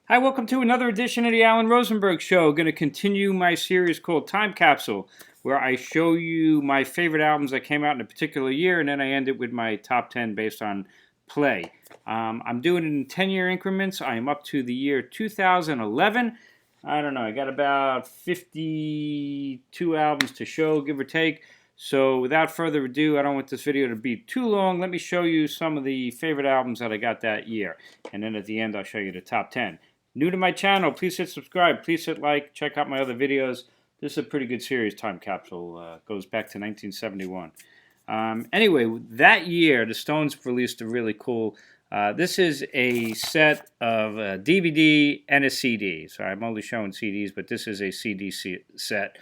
Hi, welcome to another edition of the Alan Rosenberg Show. Going to continue my series called Time Capsule, where I show you my favorite albums that came out in a particular year, and then I end it with my top 10 based on play. I'm doing it in 10-year increments. I am up to the year 2011. I don't know, I got about 52 albums to show, give or take. So without further ado, I don't want this video to be too long. Let me show you some of the favorite albums that I got that year. And then at the end, I'll show you the top 10. New to my channel, please hit subscribe, please hit like, check out my other videos. This is a pretty good series, Time Capsule. Goes back to 1971. Anyway, that year, the Stones released a really cool, this is a set of a DVD and a CD. So I'm only showing CDs, but this is a CD set.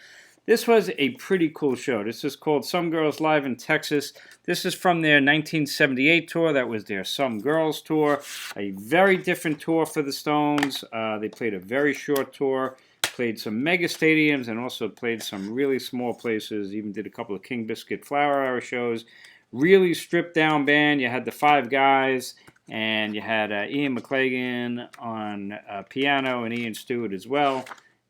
This was a pretty cool show. This is called Some Girls Live in Texas. This is from their 1978 tour. That was their Some Girls tour. A very different tour for the Stones. They played a very short tour, played some mega stadiums, and also played some really small places. Even did a couple of King Biscuit Flower Hour shows. Really stripped down band. You had the five guys, and you had Ian McClagan on piano and Ian Stewart as well.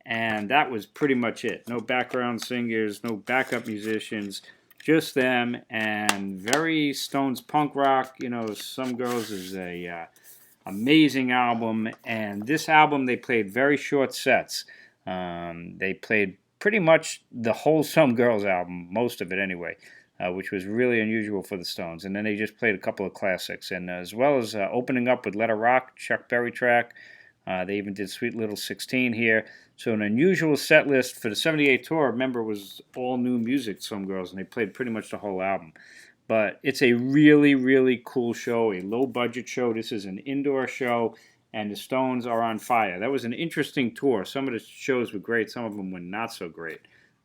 And that was pretty much it. No background singers, no backup musicians, just them, and very Stones punk rock. You know, Some Girls is a amazing album, and this album they played very short sets. They played pretty much the whole Some Girls album, most of it anyway, which was really unusual for the Stones. And then they just played a couple of classics, and as well as opening up with Let It Rock, Chuck Berry track. They even did Sweet Little 16 here. So an unusual set list for the 78 tour, remember, was all new music, Some Girls, and they played pretty much the whole album. But it's a really, really cool show, a low-budget show. This is an indoor show, and the Stones are on fire. That was an interesting tour. Some of the shows were great. Some of them were not so great.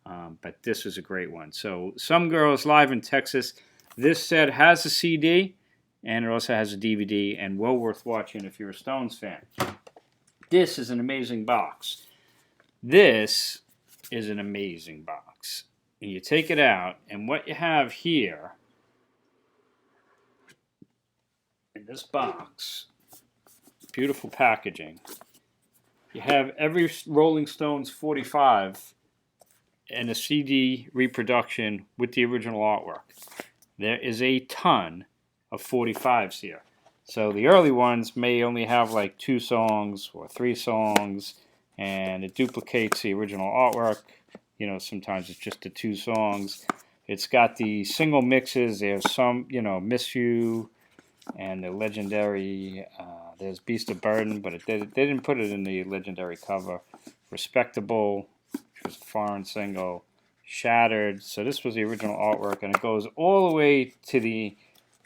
But this is a great one. So Some Girls Live in Texas. This set has a CD, and it also has a DVD, and well worth watching if you're a Stones fan. This is an amazing box. This is an amazing box. And you take it out, and what you have here in this box, beautiful packaging, you have every Rolling Stones 45 and a CD reproduction with the original artwork. There is a ton of 45s here. So the early ones may only have like 2 songs or 3 songs, and it duplicates the original artwork. You know, sometimes it's just the 2 songs. It's got the single mixes. There's some, you know, Miss You and the legendary, there's Beast of Burden, but they didn't put it in the legendary cover. Respectable, which was a foreign single. Shattered. So this was the original artwork, and it goes all the way to the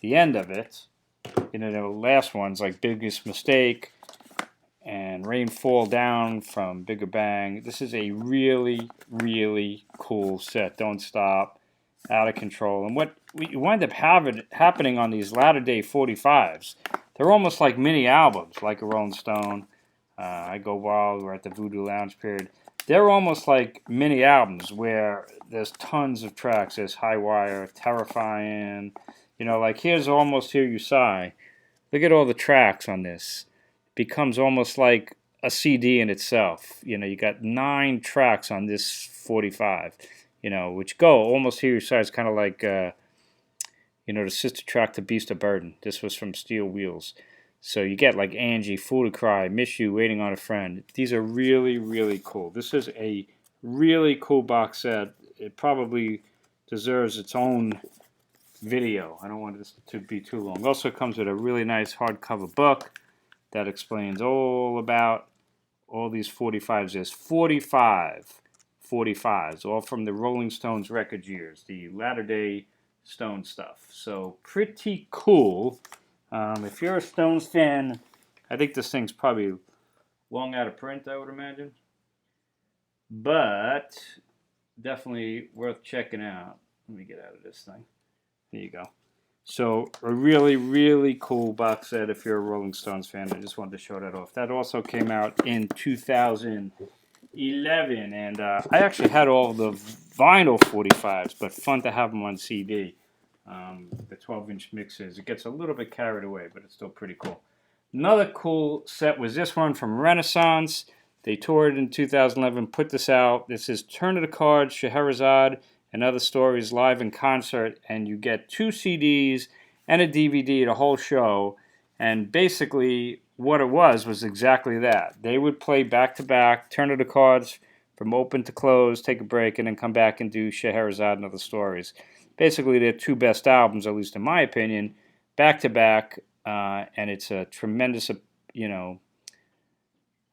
end of it. You know, the last ones like Biggest Mistake and Rain Fall Down from Bigger Bang. This is a really, really cool set. Don't Stop, Out of Control. And what you wind up happening on these latter day 45s, they're almost like mini albums, like a Rolling Stone, I Go Wild, we're at the Voodoo Lounge period. They're almost like mini albums where there's tons of tracks. There's High Wire, Terrifying. You know, like here's Almost Hear You Sigh. Look at all the tracks on this. It becomes almost like a CD in itself. You know, you got 9 tracks on this 45, you know, which go Almost Hear You Sigh is kind of like, you know, the sister track to Beast of Burden. This was from Steel Wheels. So you get like Angie, Fool to Cry, Miss You, Waiting on a Friend. These are really, really cool. This is a really cool box set. It probably deserves its own video. I don't want this to be too long. Also comes with a really nice hardcover book that explains all about all these 45s. There's 45 45s, all from the Rolling Stones record years, the latter day Stones stuff. So pretty cool. If you're a Stones fan, I think this thing's probably long out of print, I would imagine. But definitely worth checking out. Let me get out of this thing. There you go. So a really, really cool box set if you're a Rolling Stones fan. I just wanted to show that off. That also came out in 2011, and I actually had all the vinyl 45s, but fun to have them on CD. The 12-inch mixes. It gets a little bit carried away, but it's still pretty cool. Another cool set was this one from Renaissance. They toured in 2011, put this out. This is Turn of the Cards, Scheherazade, and Other Stories live in concert, and you get 2 CDs and a DVD, the whole show. And basically, what it was exactly that. They would play back to back, Turn of the Cards from open to close, take a break, and then come back and do Scheherazade and Other Stories. Basically, their 2 best albums, at least in my opinion, back to back. And it's a tremendous,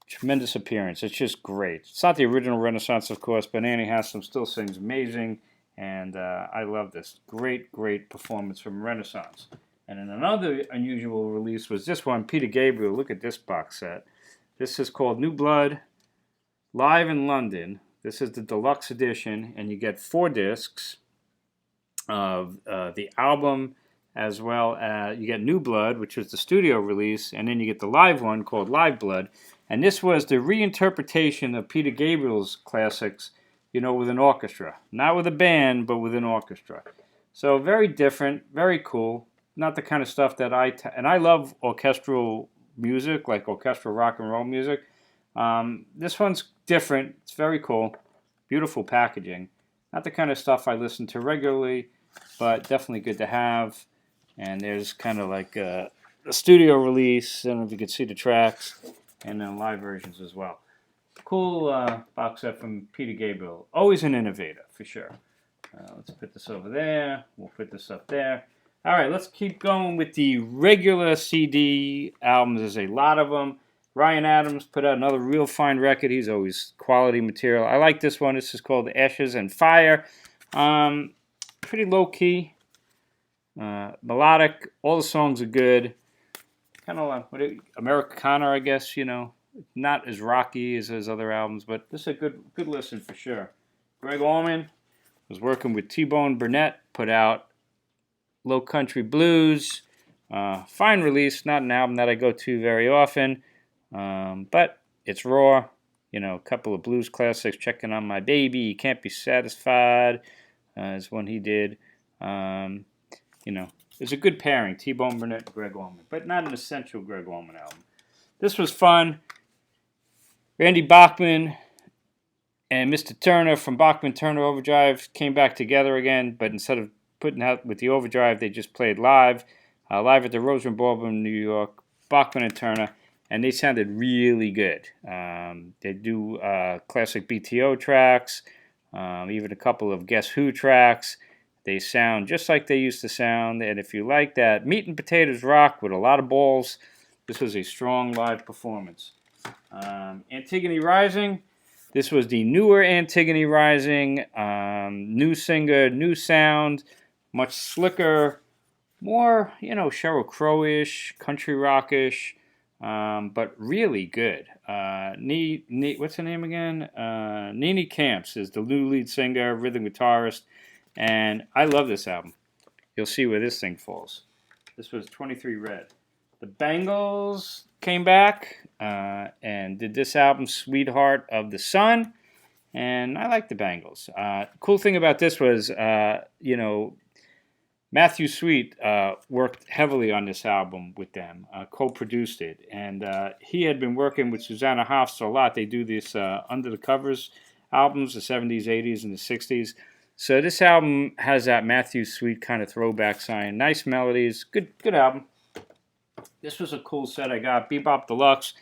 tremendous appearance. It's just great. It's not the original Renaissance, of course, but Annie Haslam still sings amazing, and I love this. Great, great performance from Renaissance. And then another unusual release was this one, Peter Gabriel. Look at this box set. This is called New Blood, Live in London. This is the deluxe edition, and you get 4 discs of the album, as well as you get New Blood, which was the studio release, and then you get the live one called Live Blood. And this was the reinterpretation of Peter Gabriel's classics, with an orchestra. Not with a band, but with an orchestra. So very different, very cool. Not the kind of stuff that and I love orchestral music, like orchestral rock and roll music. This one's different. It's very cool. Beautiful packaging. Not the kind of stuff I listen to regularly, but definitely good to have. And there's kind of like a studio release, and if you can see the tracks, and then live versions as well. Cool box set from Peter Gabriel. Always an innovator, for sure. Let's put this over there. We'll put this up there. All right, let's keep going with the regular CD albums. There's a lot of them. Ryan Adams put out another real fine record. He's always quality material. I like this one. This is called Ashes and Fire. Pretty low-key. Melodic. All the songs are good. Kind of like Americana, I guess, Not as rocky as his other albums, but this is a good listen for sure. Greg Allman was working with T-Bone Burnett, put out Low Country Blues. Fine release, not an album that I go to very often, but it's raw. A couple of blues classics, Checking on My Baby, You Can't Be Satisfied, is one he did. It's a good pairing, T-Bone Burnett and Greg Allman, but not an essential Greg Allman album. This was fun. Randy Bachman and Mr. Turner from Bachman Turner Overdrive came back together again, but instead of putting out with the Overdrive, they just played live at the Roseland Ballroom in New York, Bachman and Turner, and they sounded really good. They do classic BTO tracks, even a couple of Guess Who tracks. They sound just like they used to sound, and if you like that meat and potatoes rock with a lot of balls, this was a strong live performance. Antigone Rising. This was the newer Antigone Rising. New singer, new sound, much slicker, more, Sheryl Crow-ish, country rock-ish, but really good. What's her name again? Nene Camps is the new lead singer, rhythm guitarist, and I love this album. You'll see where this thing falls. This was 23 Red. The Bangles came back and did this album, Sweetheart of the Sun, and I like the Bangles. Cool thing about this was, Matthew Sweet worked heavily on this album with them, co-produced it, and he had been working with Susanna Hoffs a lot. They do this Under the Covers albums, the 70s, 80s, and the 60s. So this album has that Matthew Sweet kind of throwback sign. Nice melodies, good album. This was a cool set I got, Bebop Deluxe.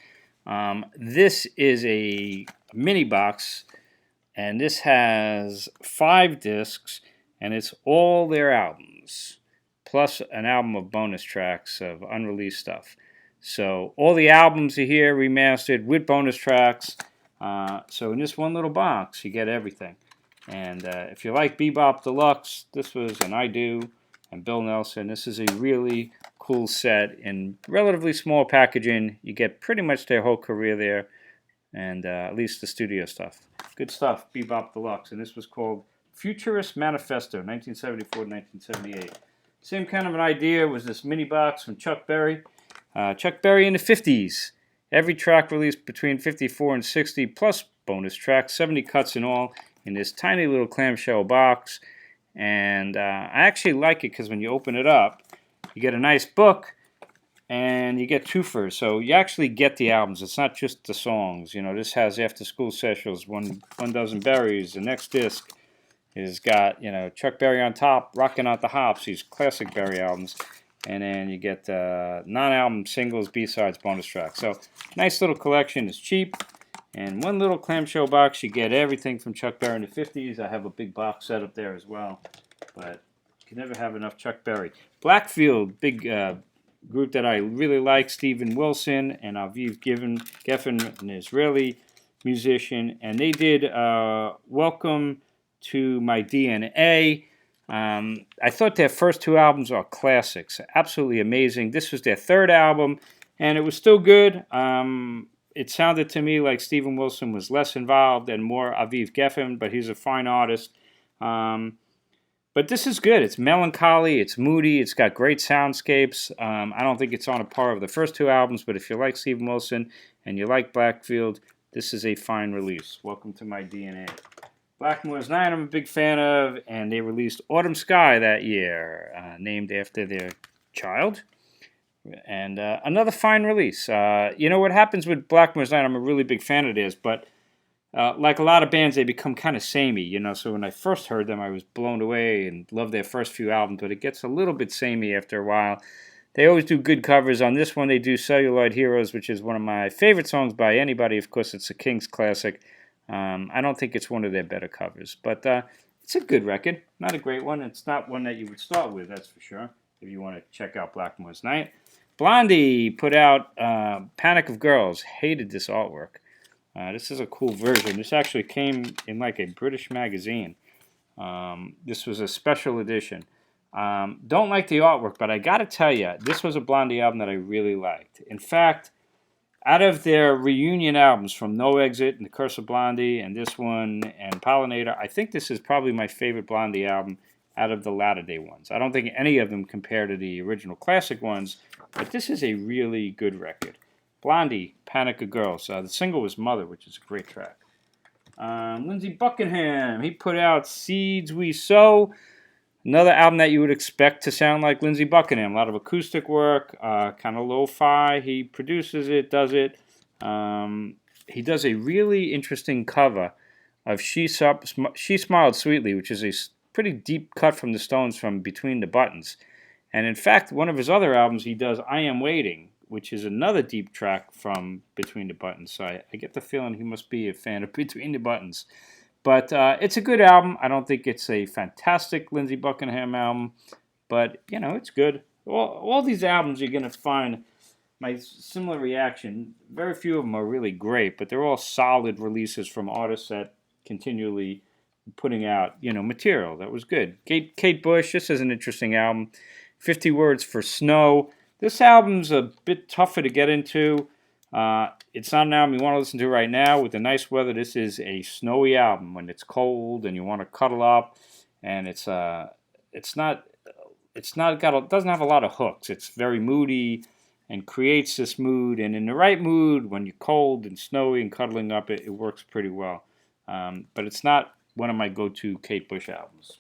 This is a mini box, and this has 5 discs, and it's all their albums, plus an album of bonus tracks of unreleased stuff. So all the albums are here, remastered with bonus tracks. So in this one little box, you get everything. And if you like Bebop Deluxe, this was, and I do, and Bill Nelson, this is a really cool set in relatively small packaging. You get pretty much their whole career there, and at least the studio stuff. Good stuff, Bebop Deluxe. And this was called Futurist Manifesto, 1974-1978. Same kind of an idea was this mini box from Chuck Berry. Chuck Berry in the 50s. Every track released between 54 and 60, plus bonus tracks, 70 cuts in all, in this tiny little clamshell box. And I actually like it because when you open it up, you get a nice book, and you get twofers. So you actually get the albums. It's not just the songs. You know, this has After School Specials, one dozen berries. The next disc has got, you know, Chuck Berry on top, Rockin' Out the Hops, these classic Berry albums. And then you get non-album singles, B-sides, bonus tracks. So nice little collection. It's cheap. And one little clamshell box, you get everything from Chuck Berry in the 50s. I have a big box set up there as well. But you can never have enough Chuck Berry. Blackfield, big group that I really like. Steven Wilson and Aviv Geffen, an Israeli musician. And they did Welcome to My DNA. I thought their first two albums are classics, absolutely amazing. This was their third album, and it was still good. It sounded to me like Steven Wilson was less involved and more Aviv Geffen, but he's a fine artist. But this is good. It's melancholy, it's moody, it's got great soundscapes. I don't think it's on a par of the first two albums, but if you like Steven Wilson and you like Blackfield, this is a fine release. Welcome to My DNA. Blackmore's Night I'm a big fan of, and they released Autumn Sky that year, named after their child. And another fine release. You know what happens with Blackmore's Night? I'm a really big fan of theirs, but like a lot of bands, they become kind of samey, you know. So when I first heard them, I was blown away and loved their first few albums, but it gets a little bit samey after a while. They always do good covers. On this one, they do Celluloid Heroes, which is one of my favorite songs by anybody. Of course, it's a King's classic. I don't think it's one of their better covers, but it's a good record. Not a great one. It's not one that you would start with, that's for sure, if you want to check out Blackmore's Night. Blondie put out Panic of Girls. Hated this artwork. This is a cool version. This actually came in like a British magazine. This was a special edition. Don't like the artwork, but I got to tell you, this was a Blondie album that I really liked. In fact, out of their reunion albums from No Exit and The Curse of Blondie and this one and Pollinator, I think this is probably my favorite Blondie album out of the latter-day ones. I don't think any of them compare to the original classic ones, but this is a really good record. Blondie, Panic of Girls. The single was Mother, which is a great track. Lindsey Buckingham, he put out Seeds We Sow. Another album that you would expect to sound like Lindsey Buckingham. A lot of acoustic work, kind of lo-fi. He produces it, does it. He does a really interesting cover of She Smiled Sweetly, which is a pretty deep cut from the Stones from Between the Buttons. And in fact, one of his other albums, he does I Am Waiting, which is another deep track from Between the Buttons. So I get the feeling he must be a fan of Between the Buttons. But it's a good album. I don't think it's a fantastic Lindsey Buckingham album, but, you know, it's good. All these albums you're going to find my similar reaction. Very few of them are really great, but they're all solid releases from artists that continually putting out, you know, material that was good. Kate Bush, this is an interesting album. 50 Words for Snow. This album's a bit tougher to get into. It's not an album you want to listen to right now with the nice weather. This is a snowy album when it's cold and you want to cuddle up, and it doesn't have a lot of hooks. It's very moody and creates this mood. And in the right mood, when you're cold and snowy and cuddling up, it works pretty well. But it's not one of my go-to Kate Bush albums.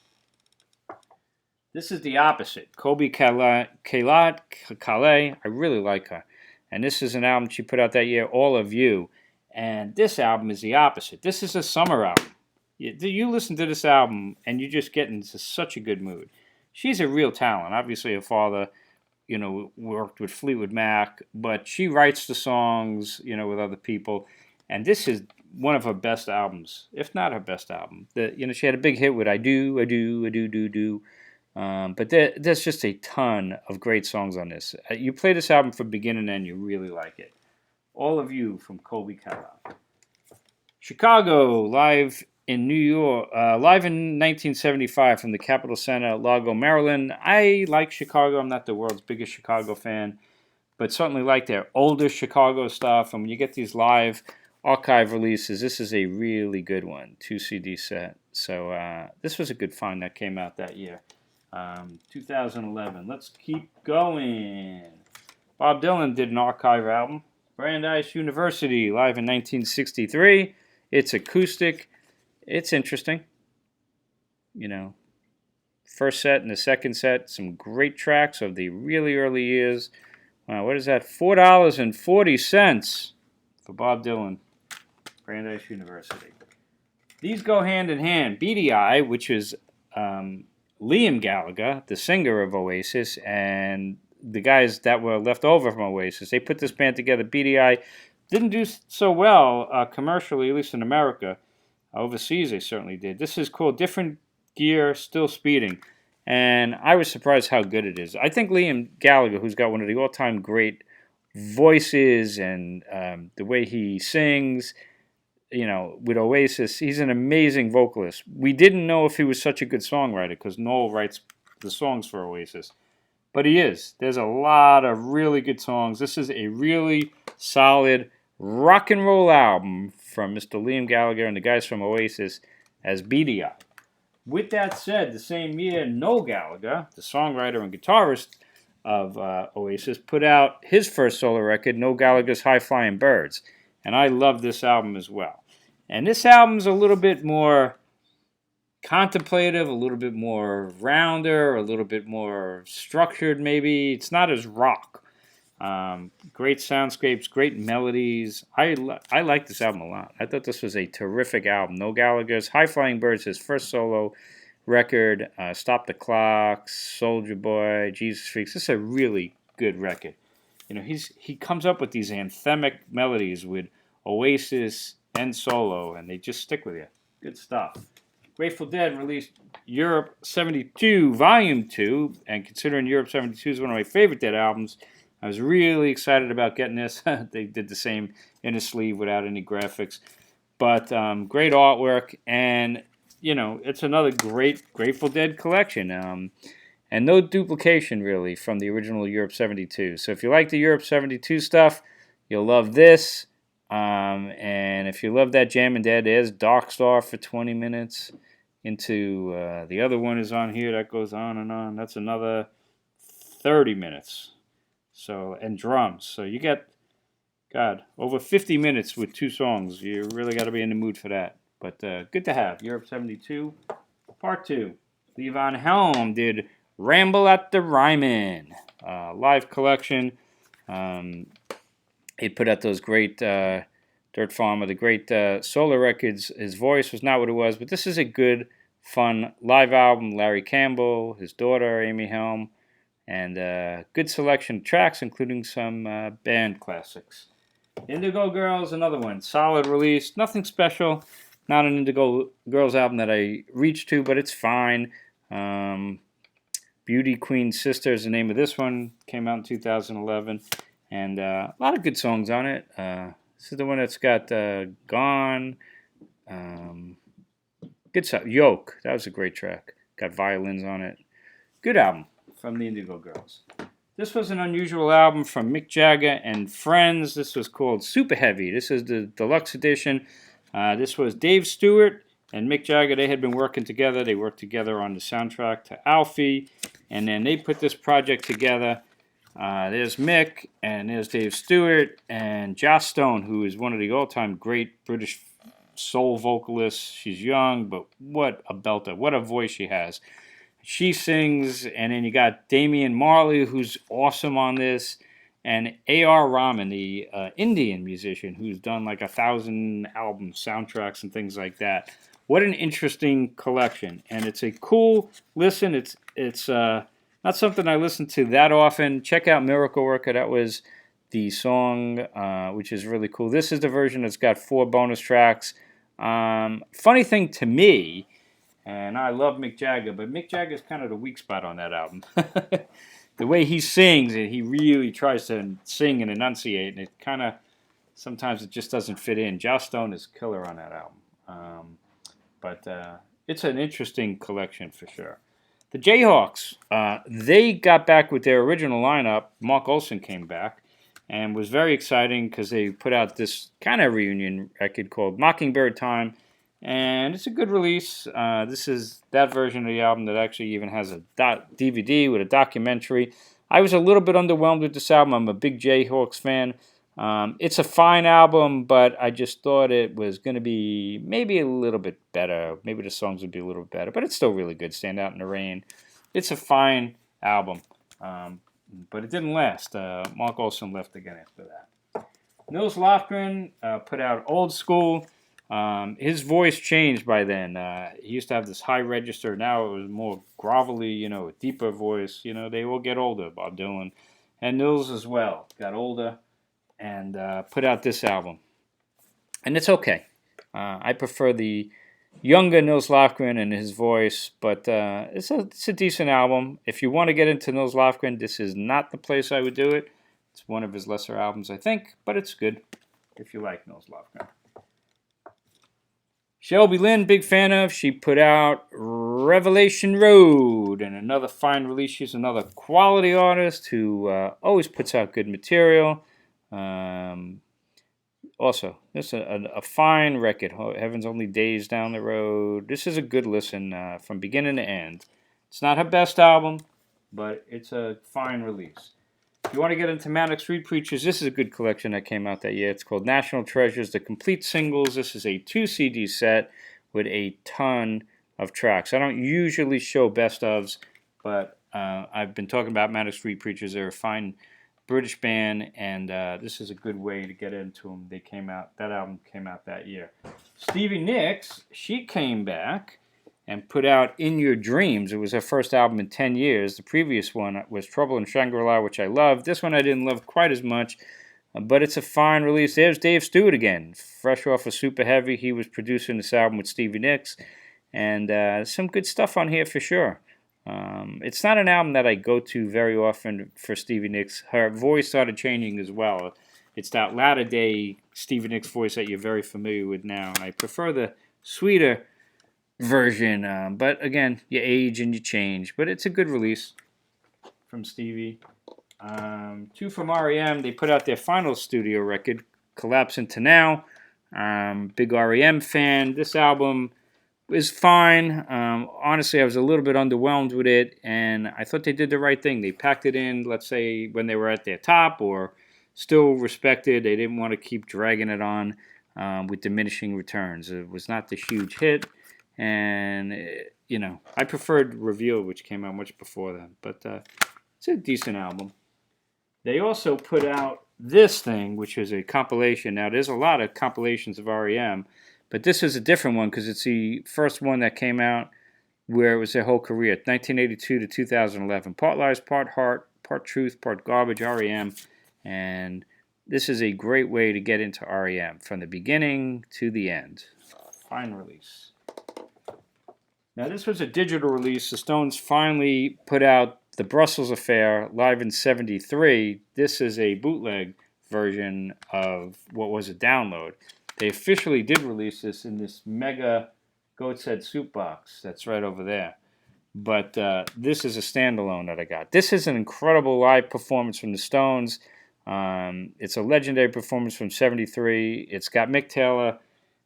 This is the opposite. Colby Calais. I really like her. And this is an album she put out that year, All of You. And this album is the opposite. This is a summer album. You listen to this album and you just get into such a good mood. She's a real talent. Obviously, her father, you know, worked with Fleetwood Mac, but she writes the songs, you know, with other people. And this is one of her best albums, if not her best album. She had a big hit with I Do, I Do, I Do, Do, Do. But there's just a ton of great songs on this. You play this album from beginning to end, you really like it. All of You from Colby Calais. Chicago, live in New York, live in 1975 from the Capitol Center, Largo, Maryland. I like Chicago. I'm not the world's biggest Chicago fan, but certainly like their older Chicago stuff. And when you get these live archive releases, this is a really good one, 2 CD set. So this was a good find that came out that year. 2011. Let's keep going. Bob Dylan did an archive album. Brandeis University, live in 1963. It's acoustic. It's interesting. You know, first set and the second set, some great tracks of the really early years. Wow, what is that? $4.40 for Bob Dylan, Brandeis University. These go hand in hand. Beady Eye, which is Liam Gallagher, the singer of Oasis, and the guys that were left over from Oasis. They put this band together. Beady Eye didn't do so well commercially, at least in America. Overseas, they certainly did. This is called Different Gear, Still Speeding. And I was surprised how good it is. I think Liam Gallagher, who's got one of the all-time great voices and the way he sings, with Oasis, he's an amazing vocalist. We didn't know if he was such a good songwriter because Noel writes the songs for Oasis. But he is. There's a lot of really good songs. This is a really solid rock and roll album from Mr. Liam Gallagher and the guys from Oasis as Beady Eye. With that said, the same year, Noel Gallagher, the songwriter and guitarist of Oasis, put out his first solo record, Noel Gallagher's High Flying Birds. And I love this album as well. And this album's a little bit more contemplative, a little bit more rounder, a little bit more structured maybe. It's not as rock. Great soundscapes, great melodies. I like this album a lot. I thought this was a terrific album. Noel Gallagher's High Flying Birds, his first solo record. Stop the Clock, Soldier Boy, Jesus Freaks. This is a really good record. He comes up with these anthemic melodies with Oasis and solo, and they just stick with you. Good stuff. Grateful Dead released Europe 72 Volume 2, and considering Europe 72 is one of my favorite Dead albums, I was really excited about getting this. They did the same in a sleeve without any graphics. But great artwork, and, it's another great Grateful Dead collection. And no duplication, really, from the original Europe 72. So if you like the Europe 72 stuff, you'll love this. And if you love that Jammin' Dead, there's Dark Star for 20 minutes. Into the other one is on here. That goes on and on. That's another 30 minutes. And drums. So you get, over 50 minutes with 2 songs. You really got to be in the mood for that. But good to have. Europe 72, Part 2. Levon Helm did Ramble at the Ryman, live collection. He put out those great Dirt Farmer, the great solo records. His voice was not what it was, but this is a good, fun live album. Larry Campbell, his daughter, Amy Helm, and good selection of tracks, including some band classics. Indigo Girls, another one. Solid release. Nothing special. Not an Indigo Girls album that I reached to, but it's fine. Beauty Queen Sister is the name of this one. Came out in 2011. And a lot of good songs on it. This is the one that's got Gone. Good stuff. Yoke. That was a great track. Got violins on it. Good album from the Indigo Girls. This was an unusual album from Mick Jagger and Friends. This was called Super Heavy. This is the deluxe edition. This was Dave Stewart and Mick Jagger. They had been working together. They worked together on the soundtrack to Alfie. And then they put this project together. There's Mick, and there's Dave Stewart, and Joss Stone, who is one of the all-time great British soul vocalists. She's young, but what a belter. What a voice she has. She sings, and then you got Damian Marley, who's awesome on this, and A.R. Rahman, the Indian musician, who's done like 1,000 album soundtracks and things like that. What an interesting collection, and it's a cool listen. It's not something I listen to that often. Check out Miracle Worker. That was the song, which is really cool. This is the version that's got 4 bonus tracks. Funny thing to me, and I love Mick Jagger, but Mick Jagger's kind of the weak spot on that album. The way he sings, and he really tries to sing and enunciate, and it kind of, sometimes it just doesn't fit in. Joss Stone is killer on that album. But it's an interesting collection for sure. The Jayhawks, they got back with their original lineup. Mark Olson came back, and was very exciting because they put out this kind of reunion record called Mockingbird Time, and it's a good release. This is that version of the album that actually even has a DVD with a documentary. I was a little bit underwhelmed with this album. I'm a big Jayhawks fan. It's a fine album, but I just thought it was going to be maybe a little bit better. Maybe the songs would be a little bit better, but it's still really good. Stand Out in the Rain. It's a fine album. but it didn't last. Mark Olson left again after that. Nils Lofgren put out Old School. His voice changed by then. He used to have this high register. Now it was more grovelly, a deeper voice. They all get older, Bob Dylan. And Nils as well got older and put out this album. And it's okay. I prefer the younger Nils Lofgren and his voice, but it's a decent album. If you want to get into Nils Lofgren, this is not the place I would do it. It's one of his lesser albums, I think, but it's good if you like Nils Lofgren. Shelby Lynn, big fan of. She put out Revelation Road, and another fine release. She's another quality artist who always puts out good material. Also, this is a fine record. Heaven's Only Days Down the Road. This is a good listen from beginning to end. It's not her best album, but it's a fine release. If you want to get into Manic Street Preachers, this is a good collection that came out that year. It's called National Treasures, the complete singles. This is a 2 CD set with a ton of tracks. I don't usually show best ofs, but I've been talking about Manic Street Preachers. They're a fine British band, and this is a good way to get into them. That album came out that year. Stevie Nicks, she came back and put out In Your Dreams. It was her first album in 10 years. The previous one was Trouble in Shangri-La, which I loved. This one I didn't love quite as much, but it's a fine release. There's Dave Stewart again, fresh off of Super Heavy. He was producing this album with Stevie Nicks, and some good stuff on here for sure. It's not an album that I go to very often for Stevie Nicks. Her voice started changing as well. It's that latter-day Stevie Nicks voice that you're very familiar with now, and I prefer the sweeter version, but again, you age and you change. But it's a good release from Stevie. Two from REM. They put out their final studio record, Collapse Into Now. Big REM fan. This album is fine. Honestly, I was a little bit underwhelmed with it, and I thought they did the right thing. They packed it in, let's say, when they were at their top or still respected. They didn't want to keep dragging it on with diminishing returns. It was not the huge hit. And, I preferred Reveal, which came out much before then. But it's a decent album. They also put out this thing, which is a compilation. Now, there's a lot of compilations of REM, but this is a different one because it's the first one that came out where it was their whole career, 1982 to 2011. Part lies, part heart, part truth, part garbage, REM. And this is a great way to get into REM from the beginning to the end. Fine release. Now, this was a digital release. The Stones finally put out the Brussels Affair live in '73. This is a bootleg version of what was a download. They officially did release this in this mega Goat's Head soup box that's right over there. But this is a standalone that I got. This is an incredible live performance from the Stones. It's a legendary performance from '73. It's got Mick Taylor.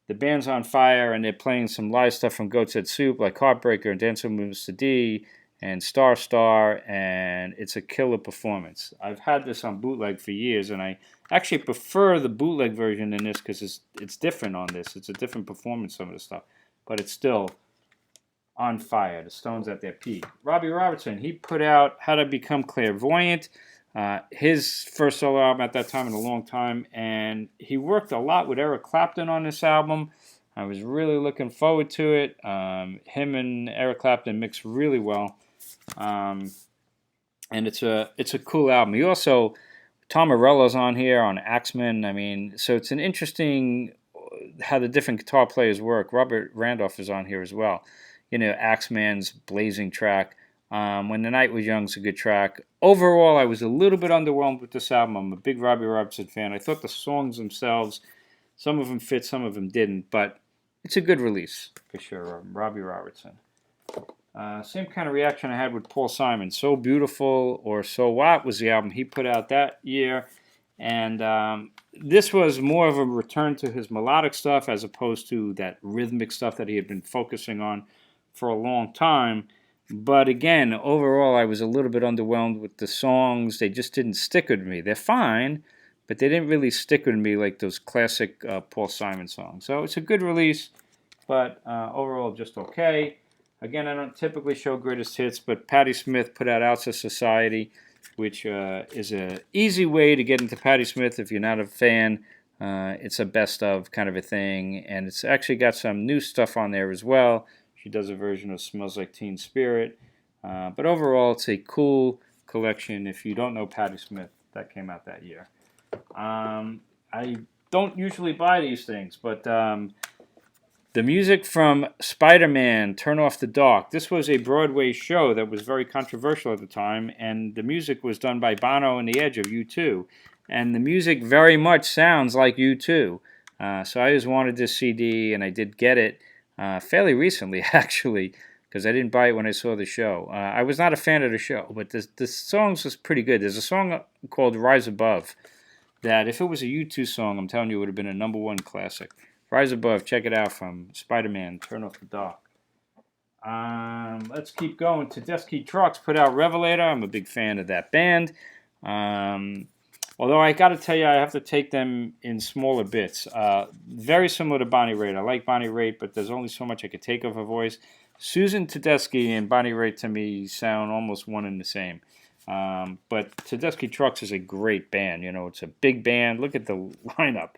The band's on fire, and they're playing some live stuff from Goat's Head Soup, like Heartbreaker and Dancing with Mr. D and Star Star, and it's a killer performance. I've had this on bootleg for years, and I actually prefer the bootleg version than this because it's different on this. It's a different performance, some of the stuff, but it's still on fire. The Stones at their peak. Robbie Robertson, he put out How to Become Clairvoyant. His first solo album at that time in a long time, and he worked a lot with Eric Clapton on this album. I was really looking forward to it. Him and Eric Clapton mixed really well, and it's a cool album. He also, Tom Morello's on here on Axeman. I mean, so it's an interesting how the different guitar players work. Robert Randolph is on here as well. Axeman's Blazing track. When the Night Was Young is a good track. Overall, I was a little bit underwhelmed with this album. I'm a big Robbie Robertson fan. I thought the songs themselves, some of them fit, some of them didn't, but it's a good release for sure. Robbie Robertson. Same kind of reaction I had with Paul Simon. So Beautiful or So What was the album he put out that year, and this was more of a return to his melodic stuff as opposed to that rhythmic stuff that he had been focusing on for a long time. But again, overall, I was a little bit underwhelmed with the songs. They just didn't stick with me. They're fine, but they didn't really stick with me like those classic Paul Simon songs. So it's a good release, but overall just okay. Again, I don't typically show greatest hits, but Patti Smith put out Outside Society. which is an easy way to get into Patti Smith if you're not a fan. It's a best of kind of a thing, and it's actually got some new stuff on there as well. She does a version of Smells Like Teen Spirit. But overall, it's a cool collection. If you don't know Patti Smith, that came out that year. I don't usually buy these things, but the music from Spider-Man, Turn Off the Dark. This was a Broadway show that was very controversial at the time, and the music was done by Bono and the Edge of U2. And the music very much sounds like U2. So I just wanted this CD, and I did get it fairly recently, actually, because I didn't buy it when I saw the show. I was not a fan of the show, but the songs was pretty good. There's a song called Rise Above that if it was a U2 song, I'm telling you, it would have been a #1 classic. Rise Above, check it out, from Spider-Man, Turn Off the Dark. Let's keep going. Tedeschi Trucks put out Revelator. I'm a big fan of that band. Although I got to tell you, I have to take them in smaller bits. Very similar to Bonnie Raitt. I like Bonnie Raitt, but there's only so much I could take of her voice. Susan Tedeschi and Bonnie Raitt, to me, sound almost one and the same. But Tedeschi Trucks is a great band. You know, it's a big band. Look at the lineup.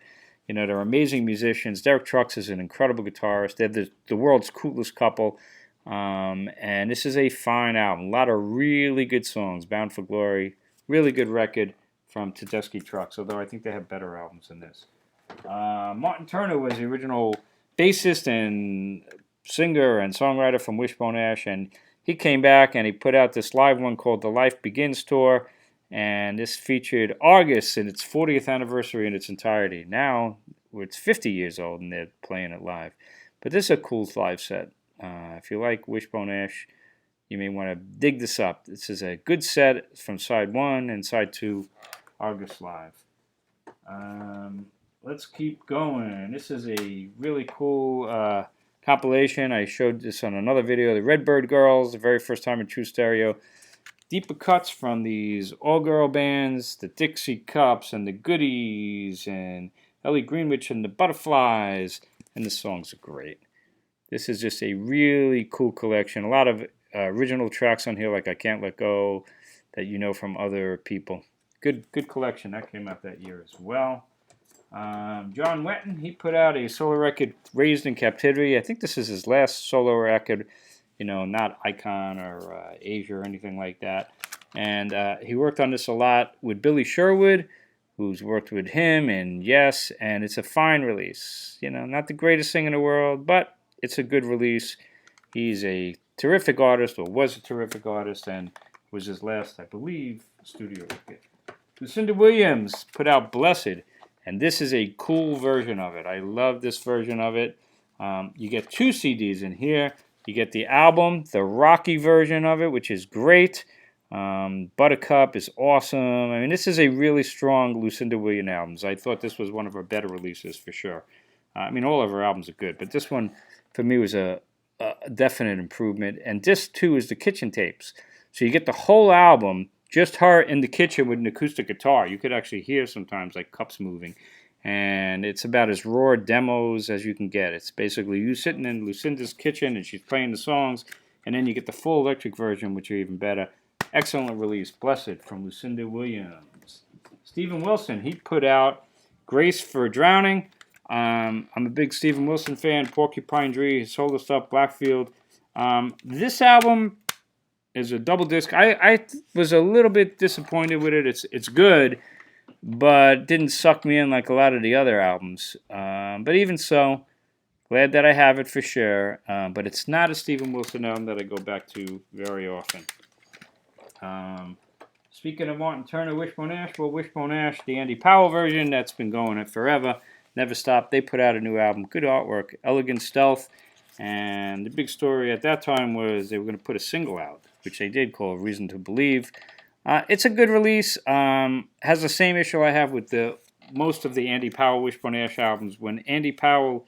You know, they're amazing musicians. Derek Trucks is an incredible guitarist. They're the world's coolest couple. And this is a fine album. A lot of really good songs. Bound for Glory. Really good record from Tedeschi Trucks, although I think they have better albums than this. Martin Turner was the original bassist and singer and songwriter from Wishbone Ash, and he came back and he put out this live one called The Life Begins Tour. And this featured Argus in its 40th anniversary in its entirety. Now it's 50 years old and they're playing it live. But this is a cool live set. If you like Wishbone Ash, you may want to dig this up. This is a good set from side 1 and side 2, Argus Live. Let's keep going. This is a really cool compilation. I showed this on another video. The Redbird Girls, the very first time in True Stereo. Deeper cuts from these all-girl bands, the Dixie Cups and the Goodies and Ellie Greenwich and the Butterflies, and the songs are great. This is just a really cool collection. A lot of original tracks on here, like I Can't Let Go, that you know from other people. Good collection. That came out that year as well. John Wetton, he put out a solo record, Raised in Captivity. I think this is his last solo record. You know, not Icon or Asia or anything like that. And he worked on this a lot with Billy Sherwood, who's worked with him and Yes, and it's a fine release. You know, not the greatest thing in the world, but it's a good release. He's a terrific artist, or was a terrific artist, and was his last, I believe, studio record. Lucinda Williams put out Blessed, and this is a cool version of it. I love this version of it. You get 2 CDs in here. You get the album, the rocky version of it, which is great. Buttercup is awesome. I mean, this is a really strong Lucinda Williams album. I thought this was one of her better releases for sure. I mean, all of her albums are good, but this one, for me, was a definite improvement. And disc 2 is the kitchen tapes. So you get the whole album, just her in the kitchen with an acoustic guitar. You could actually hear sometimes, like, cups moving. And it's about as raw demos as you can get. It's basically you sitting in Lucinda's kitchen and she's playing the songs, and then you get the full electric version, which are even better. Excellent release. Blessed from Lucinda Williams. Stephen Wilson, he put out Grace for Drowning. I'm a big Stephen Wilson fan. Porcupine Tree, his solo stuff, Blackfield. This album is a double disc. I was a little bit disappointed with it. It's good, but didn't suck me in like a lot of the other albums. But even so, glad that I have it for sure. But it's not a Stephen Wilson album that I go back to very often. Speaking of Martin Turner, Wishbone Ash, well, Wishbone Ash, the Andy Powell version, that's been going forever. Never stopped. They put out a new album. Good artwork. Elegant Stealth. And the big story at that time was they were going to put a single out, which they did, called Reason to Believe. It's a good release. Has the same issue I have with most of the Andy Powell Wishbone Ash albums. When Andy Powell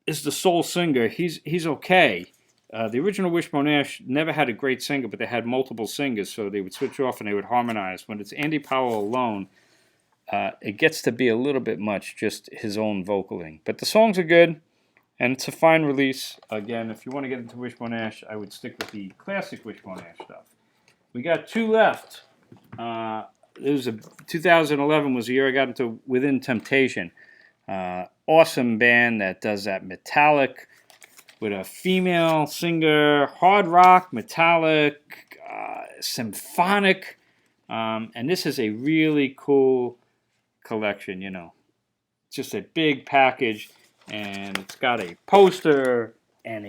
is the sole singer, he's okay. The original Wishbone Ash never had a great singer, but they had multiple singers, so they would switch off and they would harmonize. When it's Andy Powell alone, it gets to be a little bit much, just his own vocaling. But the songs are good, and it's a fine release. Again, if you want to get into Wishbone Ash, I would stick with the classic Wishbone Ash stuff. We got two left. It was 2011 was the year I got into Within Temptation. Awesome band that does that metallic with a female singer, hard rock, metallic, symphonic, and this is a really cool collection. You know, just a big package, and it's got a poster and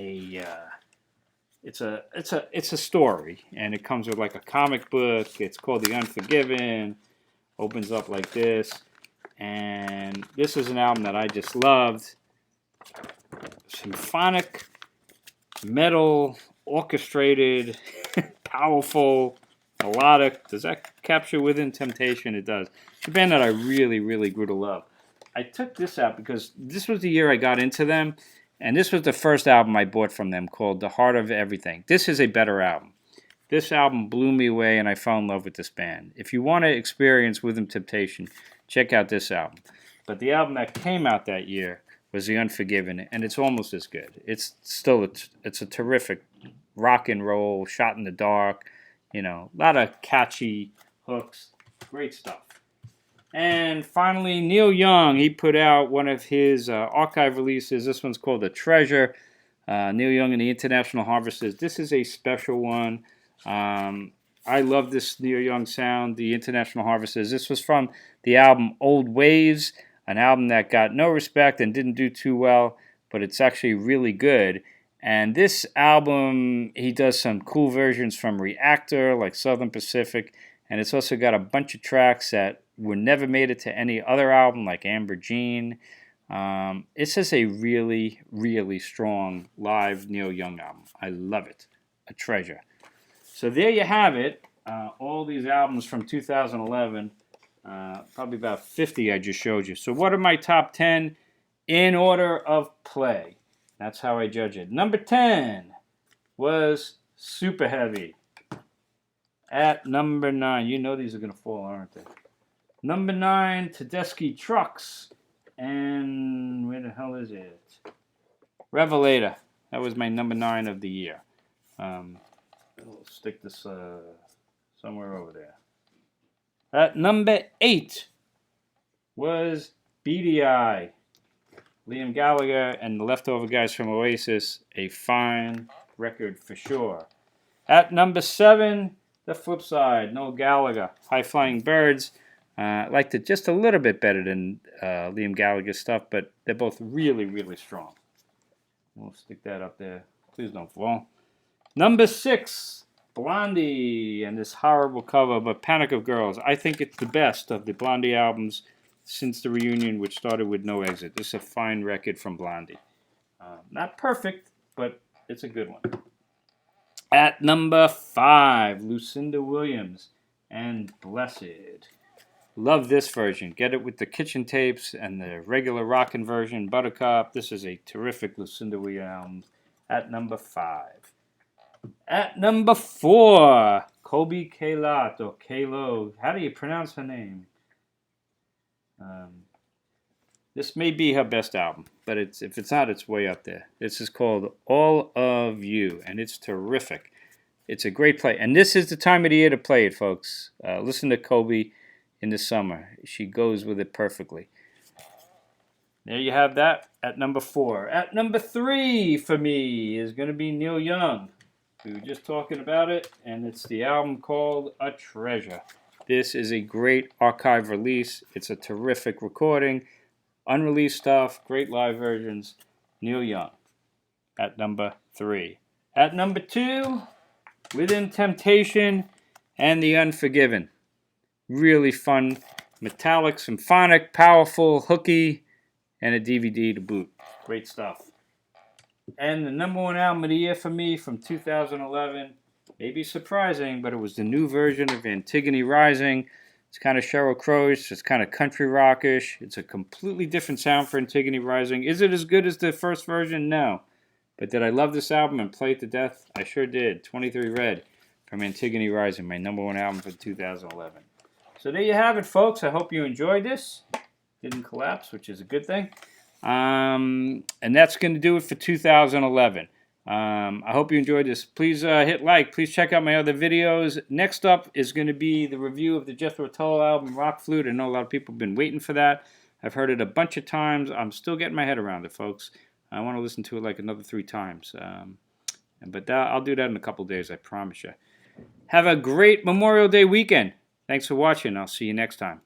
it's a story, and it comes with like a comic book. It's called The Unforgiven. Opens up like this, and this is an album that I just loved. Symphonic, metal, orchestrated, powerful, melodic. Does that capture Within Temptation? It does. It's a band that I really, really grew to love. I took this out because this was the year I got into them, and this was the first album I bought from them called The Heart of Everything. This is a better album. This album blew me away, and I fell in love with this band. If you want to experience Within Temptation, check out this album. But the album that came out that year was The Unforgiven, and it's almost as good. It's still it's a terrific rock and roll, shot in the dark, you know, a lot of catchy hooks, great stuff. And finally, Neil Young, he put out one of his archive releases. This one's called The Treasure. Neil Young and the International Harvesters. This is a special one. I love this Neil Young sound, the International Harvesters. This was from the album Old Waves, an album that got no respect and didn't do too well, but it's actually really good. And this album, he does some cool versions from Reactor, like Southern Pacific, and it's also got a bunch of tracks that were never made it to any other album, like Amber Jean. It's just a really, really strong live Neil Young album. I love it. A treasure. So there you have it. All these albums from 2011. Probably about 50 I just showed you. So what are my top 10 in order of play? That's how I judge it. Number 10 was Super Heavy. At number 9, you know these are going to fall, aren't they? Number 9, Tedeschi Trucks. And where the hell is it? Revelator. That was my number 9 of the year. We'll stick this somewhere over there. At number 8 was BDI. Liam Gallagher and the Leftover Guys from Oasis. A fine record for sure. At number 7, The Flip Side. Noel Gallagher. High Flying Birds. I liked it just a little bit better than Liam Gallagher's stuff, but they're both really, really strong. We'll stick that up there. Please don't fall. Number 6, Blondie, and this horrible cover, but Panic of Girls. I think it's the best of the Blondie albums since the reunion, which started with No Exit. This is a fine record from Blondie. Not perfect, but it's a good one. At number 5, Lucinda Williams and Blessed. Love this version. Get it with the kitchen tapes and the regular rockin' version, Buttercup. This is a terrific Lucinda Williams album. At number 5. At number 4, Kobe Kaylat, or Kalo. How do you pronounce her name? This may be her best album, but if it's not, it's way up there. This is called All of You, and it's terrific. It's a great play, and this is the time of the year to play it, folks. Listen to Kobe in the summer. She goes with it perfectly. There you have that at number 4. At number 3 for me is going to be Neil Young. We were just talking about it, and it's the album called A Treasure. This is a great archive release. It's a terrific recording. Unreleased stuff, great live versions. Neil Young at number 3. At number 2, Within Temptation and The Unforgiven. Really fun, metallic, symphonic, powerful, hooky, and a DVD to boot. Great stuff. And the number 1 album of the year for me from 2011, maybe surprising, but it was the new version of Antigone Rising. It's kind of Sheryl Crow-ish, it's kind of country rockish. It's a completely different sound for Antigone Rising. Is it as good as the first version? No. But did I love this album and play it to death? I sure did. 23 Red from Antigone Rising, my number 1 album for 2011. So there you have it, folks. I hope you enjoyed this. Didn't collapse, which is a good thing. And that's going to do it for 2011. I hope you enjoyed this. Please hit like. Please check out my other videos. Next up is going to be the review of the Jethro Tull album, Rock Flute. I know a lot of people have been waiting for that. I've heard it a bunch of times. I'm still getting my head around it, folks. I want to listen to it like another 3 times. But I'll do that in a couple days, I promise you. Have a great Memorial Day weekend. Thanks for watching. I'll see you next time.